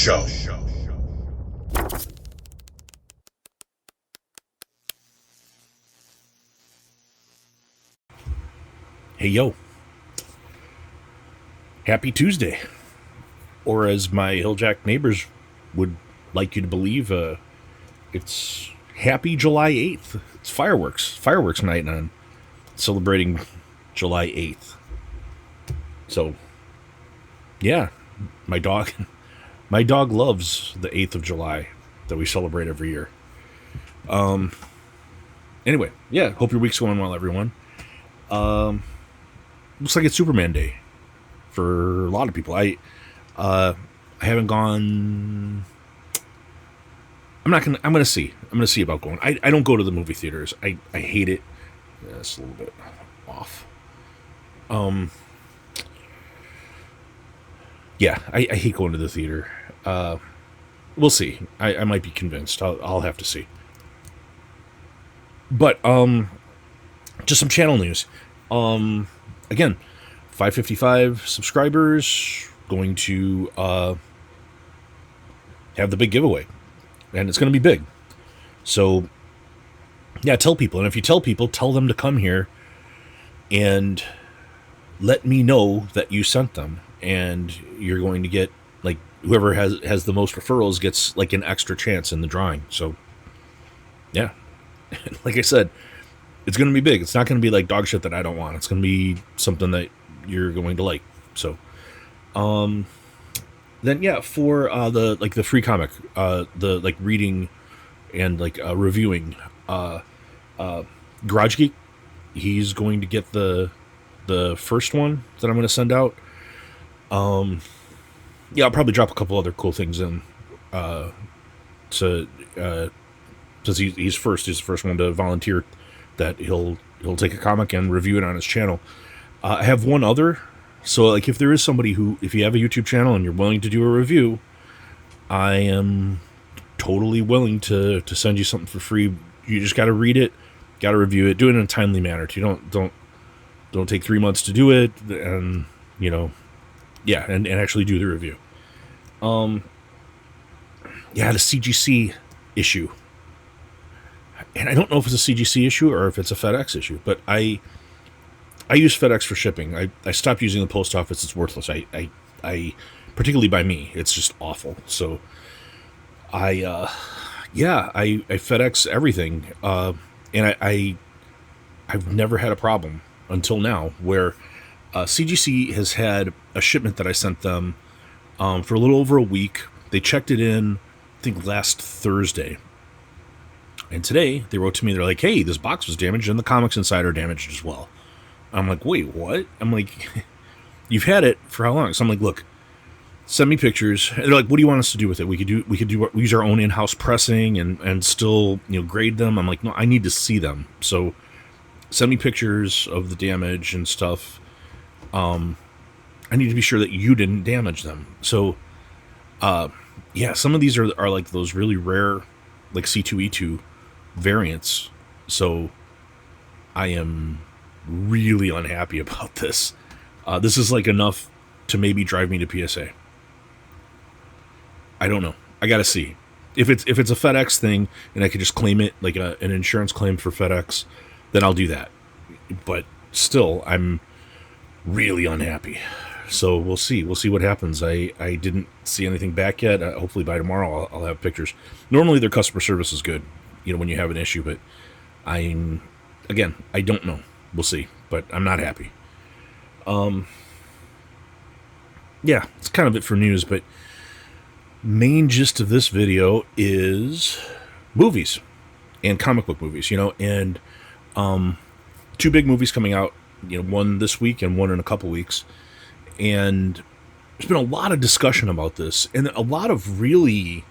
Show. Hey, yo. Happy Tuesday. Or as my Hilljack neighbors would like you to believe, it's Happy July 8th. It's fireworks night, and I'm celebrating July 8th. So, yeah, my dog loves the 8th of July that we celebrate every year. Anyway, yeah, hope your week's going well, everyone. Looks like it's Superman Day for a lot of people. I haven't gone. I'm gonna see about going. I don't go to the movie theaters. I hate it. Yeah, it's a little bit off. Yeah, I hate going to the theater. We'll see. I might be convinced. I'll have to see. But just some channel news. Again, 555 subscribers, going to have the big giveaway, and it's going to be big. So yeah, tell people, and if you tell people, tell them to come here and let me know that you sent them, and you're going to get, like, whoever has the most referrals gets like an extra chance in the drawing. So yeah, like I said, it's going to be big. It's not going to be like dog shit that I don't want. It's going to be something that you're going to like. So, then yeah, for the free comic, the like reading and like reviewing, Garage Geek, he's going to get the first one that I'm going to send out. Yeah, I'll probably drop a couple other cool things in, because he's the first one to volunteer that he'll take a comic and review it on his channel. I have one other, so like if there is somebody who, if you have a YouTube channel and you're willing to do a review, I am totally willing to send you something for free. You just got to read it, got to review it, do it in a timely manner. You don't take 3 months to do it, and yeah, and actually do the review. Yeah, the CGC issue. And I don't know if it's a CGC issue or if it's a FedEx issue, but I use FedEx for shipping. I stopped using the post office. It's worthless. I particularly by me, it's just awful. So I FedEx everything. And I've never had a problem until now, where CGC has had a shipment that I sent them for a little over a week. They checked it in, I think, last Thursday. And today, they wrote to me, they're like, hey, this box was damaged, and the comics inside are damaged as well. I'm like, wait, what? I'm like, you've had it for how long? So I'm like, look, send me pictures. And they're like, what do you want us to do with it? We use our own in-house pressing and still, grade them. I'm like, no, I need to see them. So send me pictures of the damage and stuff. I need to be sure that you didn't damage them. So, yeah, some of these are like those really rare, like C2E2 variants. So I am really unhappy about this. This is like enough to maybe drive me to PSA. I don't know. I gotta see if it's a FedEx thing and I could just claim it like an insurance claim for FedEx, then I'll do that. But still, I'm really unhappy. So we'll see what happens. I didn't see anything back yet. Hopefully by tomorrow I'll have pictures. Normally their customer service is good, when you have an issue, but I don't know. We'll see, but I'm not happy. Yeah, it's kind of it for news, but main gist of this video is movies and comic book movies, and two big movies coming out, one this week and one in a couple weeks. And there's been a lot of discussion about this, and a lot of really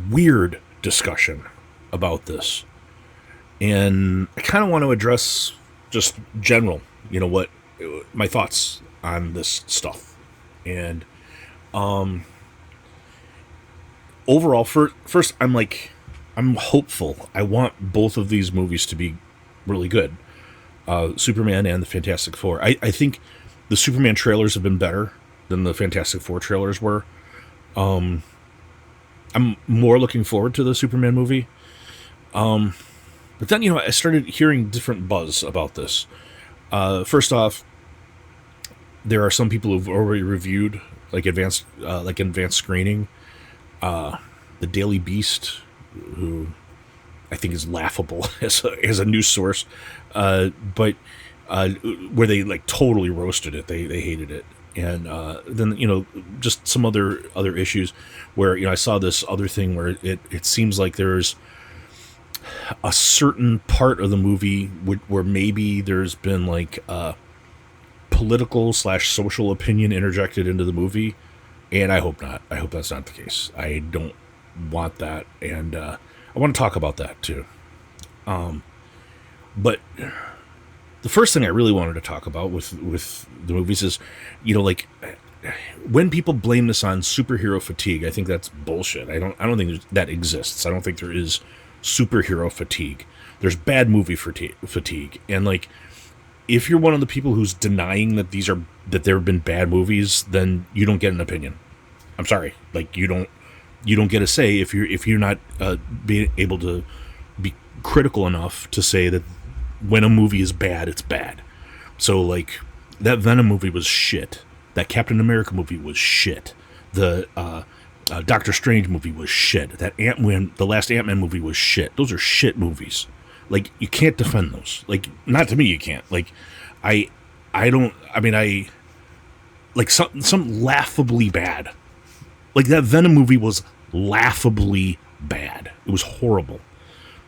weird discussion about this. And I kind of want to address just general, what my thoughts on this stuff. And overall, first, I'm hopeful. I want both of these movies to be really good. Superman and the Fantastic Four. I think the Superman trailers have been better than the Fantastic Four trailers were. I'm more looking forward to the Superman movie. But then, I started hearing different buzz about this. First off, there are some people who've already reviewed advanced screening. The Daily Beast, who I think is laughable as a news source, but where they like totally roasted it. They hated it. And then just some other issues where I saw this other thing where it seems like there's a certain part of the movie where maybe there's been like political / social opinion interjected into the movie, and I hope not. I hope that's not the case. I don't want that, and I want to talk about that too. But the first thing I really wanted to talk about with the movies is, like when people blame this on superhero fatigue, I think that's bullshit. I don't think that exists. I don't think there is superhero fatigue. There's bad movie fatigue, and like if you're one of the people who's denying that there have been bad movies, then you don't get an opinion. I'm sorry, like you don't get a say if you're not being able to be critical enough to say that when a movie is bad, it's bad. So like that Venom movie was shit. That Captain America movie was shit. The Doctor Strange movie was shit. That the last Ant-Man movie was shit. Those are shit movies. Like, you can't defend those. Like, not to me, you can't. Like, I like some laughably bad. Like, that Venom movie was laughably bad. It was horrible.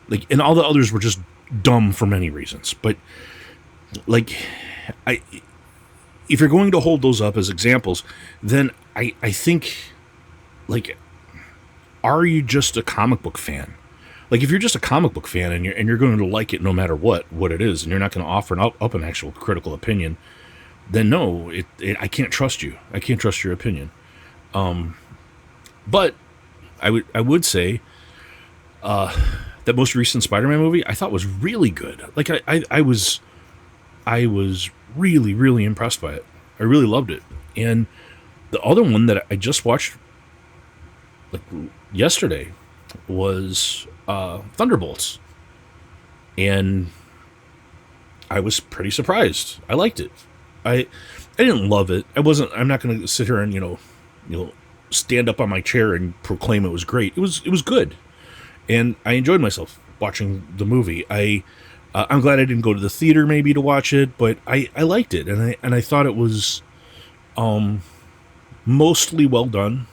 Like, and all the others were just dumb for many reasons. But, like, if you're going to hold those up as examples, then I think, like, are you just a comic book fan? Like, if you're just a comic book fan and you're going to like it no matter what it is, and you're not going to offer up an actual critical opinion, then no, I can't trust you. I can't trust your opinion. But I would say that most recent Spider-Man movie I thought was really good. Like I was really, really impressed by it. I really loved it. And the other one that I just watched like yesterday was Thunderbolts, and I was pretty surprised. I liked it. I didn't love it. I'm not going to sit here and stand up on my chair and proclaim it was great. It was good, and I enjoyed myself watching the movie. I'm glad I didn't go to the theater maybe to watch it, but I liked it, and I thought it was mostly well done,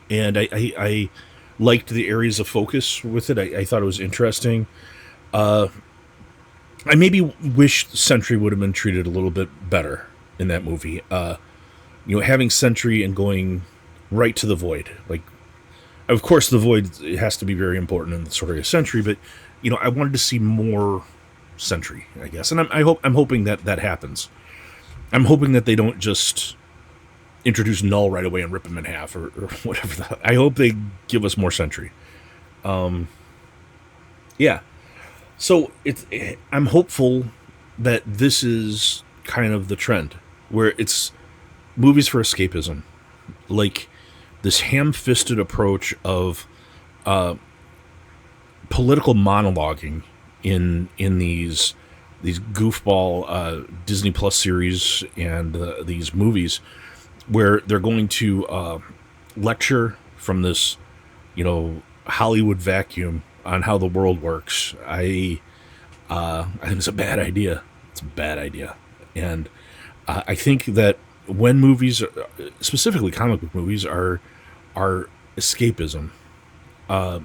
and I liked the areas of focus with it. I thought it was interesting. I maybe wish Sentry would have been treated a little bit better in that movie. Having Sentry and going right to the Void. Like, of course, the Void has to be very important in the story of Sentry, but I wanted to see more Sentry, I guess, and I'm hoping that happens. I'm hoping that they don't just introduce Null right away and rip him in half or whatever. I hope they give us more Sentry. Yeah. So I'm hopeful that this is kind of the trend, where it's movies for escapism, like this ham-fisted approach of political monologuing in these goofball Disney Plus series and these movies, where they're going to lecture from this, Hollywood vacuum on how the world works. I think it's a bad idea. It's a bad idea. And I think that when movies, specifically comic book movies, are escapism, I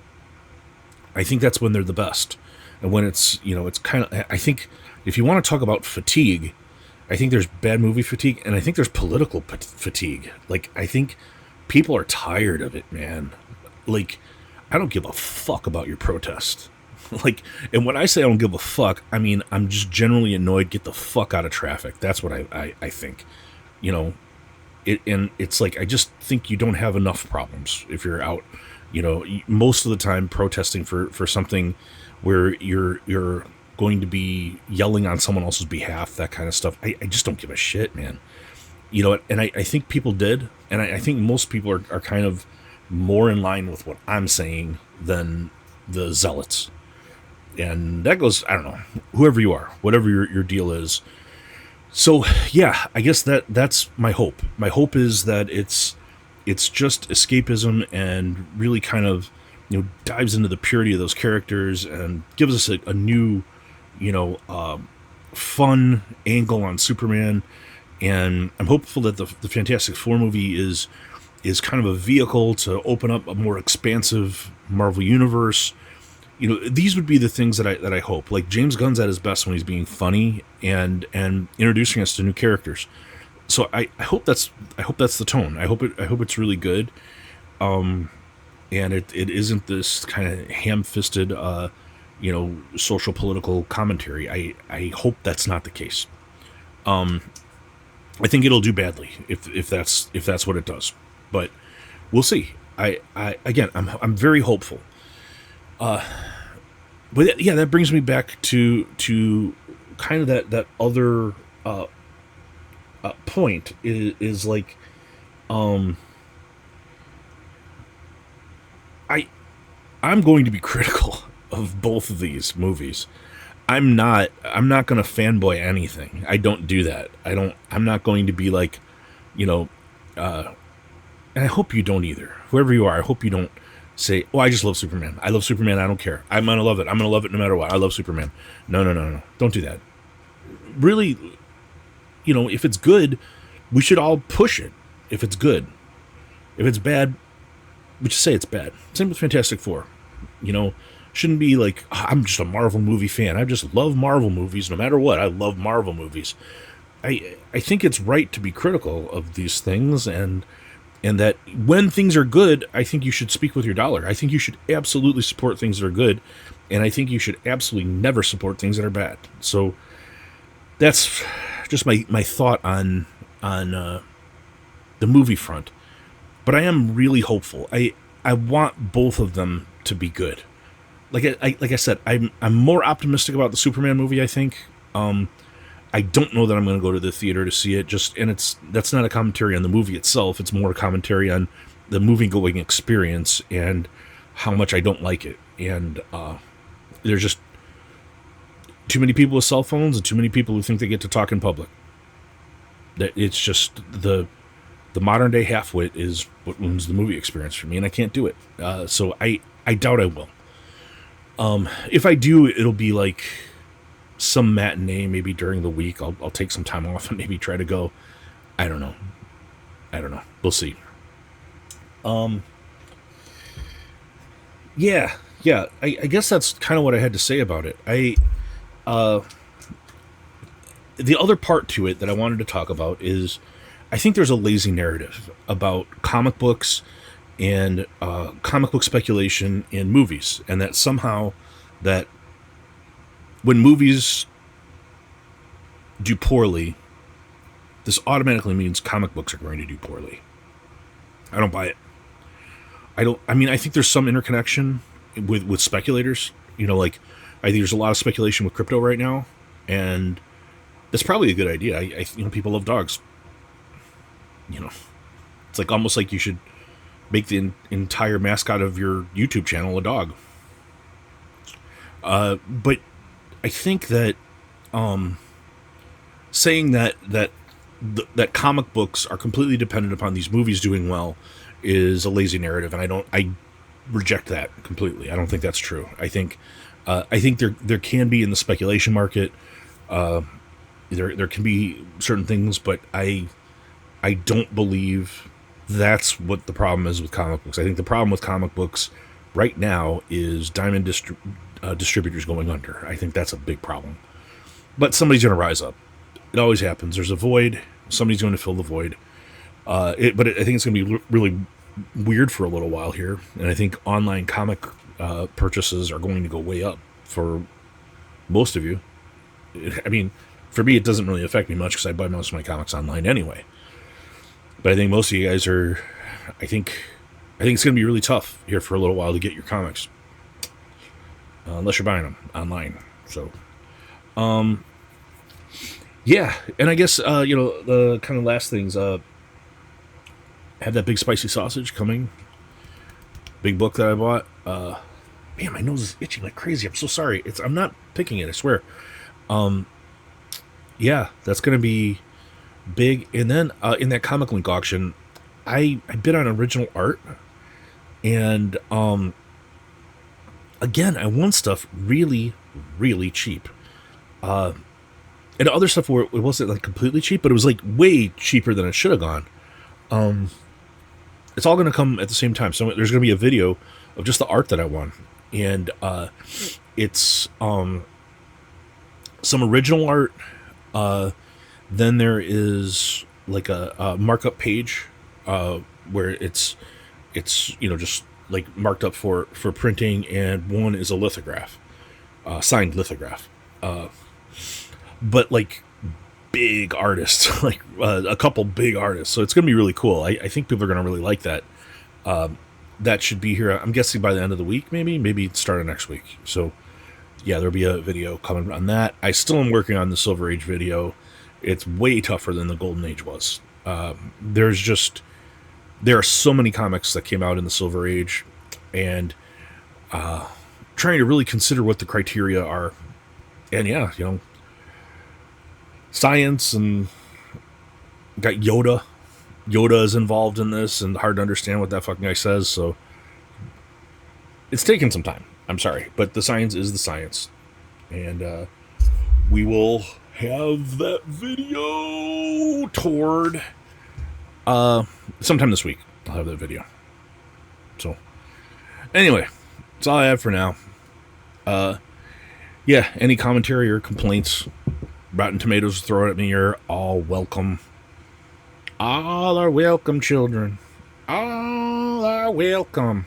think that's when they're the best. And when it's, it's kind of, I think if you want to talk about fatigue, I think there's bad movie fatigue, and I think there's political fatigue. Like, I think people are tired of it, man. Like, I don't give a fuck about your protest. Like, and when I say I don't give a fuck, I mean, I'm just generally annoyed. Get the fuck out of traffic. That's what I think. And it's like, I just think you don't have enough problems if you're out, most of the time protesting for something where you're going to be yelling on someone else's behalf, that kind of stuff. I just don't give a shit, man. And I think people did, and I think most people are kind of more in line with what I'm saying than the zealots. And that goes, I don't know, whoever you are, whatever your deal is. So yeah, I guess that's my hope. My hope is that it's just escapism and really kind of, dives into the purity of those characters and gives us a new, you know, fun angle on Superman. And I'm hopeful that the Fantastic Four movie is kind of a vehicle to open up a more expansive Marvel universe. These would be the things that I hope. Like James Gunn's at his best when he's being funny and introducing us to new characters. So I hope that's the tone. I hope it's really good. And it isn't this kind of ham-fisted social political commentary. I hope that's not the case. I think it'll do badly if that's what it does. But we'll see. I'm very hopeful. But yeah, that brings me back to kind of that other point is like, I'm going to be critical of both of these movies. I'm not going to fanboy anything. I don't do that. I'm not going to be like, and I hope you don't either. Whoever you are, I hope you don't say, "Oh, I just love Superman. I love Superman. I don't care. I'm going to love it. I'm going to love it no matter what. I love Superman." No, no, no, no. Don't do that. Really, if it's good, we should all push it. If it's good. If it's bad, we just say it's bad. Same with Fantastic Four. Shouldn't be like, "Oh, I'm just a Marvel movie fan. I just love Marvel movies no matter what. I love Marvel movies." I think it's right to be critical of these things, and that when things are good, I think you should speak with your dollar. I think you should absolutely support things that are good, and I think you should absolutely never support things that are bad. So that's just my thought on the movie front. But I am really hopeful. I want both of them to be good. Like I said, I'm more optimistic about the Superman movie, I think. I don't know that I'm going to go to the theater to see it. That's not a commentary on the movie itself. It's more a commentary on the movie-going experience and how much I don't like it. And there's just too many people with cell phones and too many people who think they get to talk in public. That it's just the modern day half-wit is what ruins the movie experience for me, and I can't do it. So I doubt I will. If I do, it'll be like some matinee, maybe during the week. I'll take some time off and maybe try to go. I don't know. We'll see. Yeah. I guess that's kind of what I had to say about it. The other part to it that I wanted to talk about is I think there's a lazy narrative about comic books and comic book speculation in movies, and that somehow that when movies do poorly, this automatically means comic books are going to do poorly. I don't buy it. I think there's some interconnection with speculators. Like, I think there's a lot of speculation with crypto right now, and that's probably a good idea. People love dogs. It's like almost like you should make the entire mascot of your YouTube channel a dog. But I think that saying that comic books are completely dependent upon these movies doing well is a lazy narrative, and I reject that completely. I don't think that's true. I think there can be in the speculation market. There can be certain things, but I don't believe that's what the problem is with comic books. I think the problem with comic books right now is Diamond distributors going under. I think that's a big problem. But somebody's going to rise up. It always happens. There's a void. Somebody's going to fill the void. I think it's going to be really weird for a little while here. And I think online comic purchases are going to go way up for most of you. For me, it doesn't really affect me much because I buy most of my comics online anyway. But I think most of you guys are. I think it's going to be really tough here for a little while to get your comics, unless you're buying them online. So, yeah, and I guess the kind of last things. Have that big spicy sausage coming big book that I bought. Man, my nose is itching like crazy. I'm so sorry. I'm not picking it, I swear. Yeah, that's gonna be big. And then in that Comic Link auction, I bid on original art, and again, I won stuff really, really cheap. And other stuff where it wasn't like completely cheap, but it was like way cheaper than it should have gone. It's all going to come at the same time. So there's going to be a video of just the art that I won, and it's some original art. Then there is like a markup page where it's just like marked up for printing, and one is a lithograph, signed lithograph, but like big artists, like a couple big artists. So it's going to be really cool. I think people are going to really like that. That should be here, I'm guessing, by the end of the week, maybe start of next week. So yeah, there'll be a video coming on that. I still am working on the Silver Age video. It's way tougher than the Golden Age was. There are so many comics that came out in the Silver Age, and trying to really consider what the criteria are. And yeah, science, and got Yoda. Yoda is involved in this, and hard to understand what that fucking guy says, so it's taken some time. I'm sorry, but the science is the science. And we will have that video toward sometime this week. I'll have that video. So anyway, that's all I have for now. Yeah, any commentary or complaints, Rotten Tomatoes throw at me, are all welcome. All are welcome, children. All are welcome.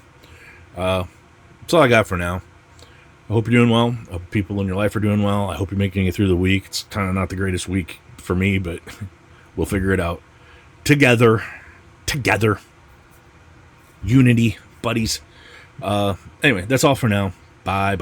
That's all I got for now. I hope you're doing well. I hope people in your life are doing well. I hope you're making it through the week. It's kind of not the greatest week for me, but we'll figure it out. Together. Unity, buddies. Anyway, that's all for now. Bye.